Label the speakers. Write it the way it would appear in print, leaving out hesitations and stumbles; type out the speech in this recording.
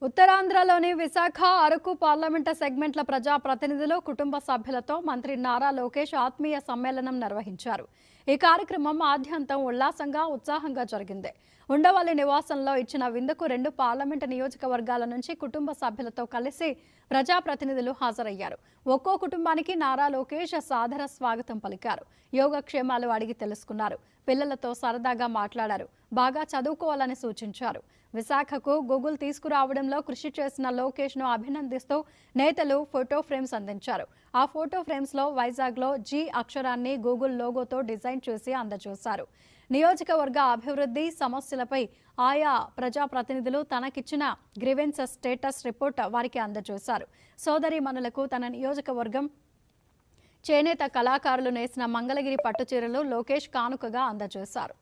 Speaker 1: ఉత్తరాంధ్రలోని Visakha, Araku parliament సెగ్మెంట్ల ప్రజా ప్రతినిధులు, కుటుంబ సభ్యులతో మంత్రి నారా లోకేష్ ఆత్మీయ సమ్మేళనం నిర్వహించారు. ఈ కార్యక్రమం ఆద్యంతం ఉల్లాసంగా, ఉత్సాహంగా జరిగింది. ఉండవల్లి నివాసంలో ఇచ్చిన విందుకు 2 పార్లమెంటు నియోజకవర్గాల నుంచి కుటుంబ సభ్యులతో కలిసి ప్రజాప్రతినిధులు హాజరయ్యారు. ఒక్కో కుటుంబానికి నారా లోకేష్ సాదర స్వాగతం పలికారు. యోగక్షేమాలు అడిగి తెలుసుకున్నారు. పిల్లలతో సరదాగా మాట్లాడారు. బాగా చదువుకోవాలని సూచించారు. విశాఖకు గూగుల్ తీసుకురావడంలో కృషి చేసిన లోకేష్ను అభినందిస్తూ నేతలు ఫోటో ఫ్రేమ్స్ అందించారు. ఆ ఫోటో ఫ్రేమ్స్లో వైజాగ్లో జీ అక్షరాన్ని గూగుల్ లోగోతో డిజైన్ చేసి అందజేశారు. నియోజకవర్గ అభివృద్ధి సమస్యలపై ఆయా ప్రజాప్రతినిధులు తనకిచ్చిన గ్రీవెన్సెస్ స్టేటస్ రిపోర్ట్ వారికి అందజేశారు. సోదరీమణులకు తన నియోజకవర్గం చేనేత కళాకారులు నేసిన మంగళగిరి పట్టుచీరలు లోకేష్ కానుకగా అందజేశారు.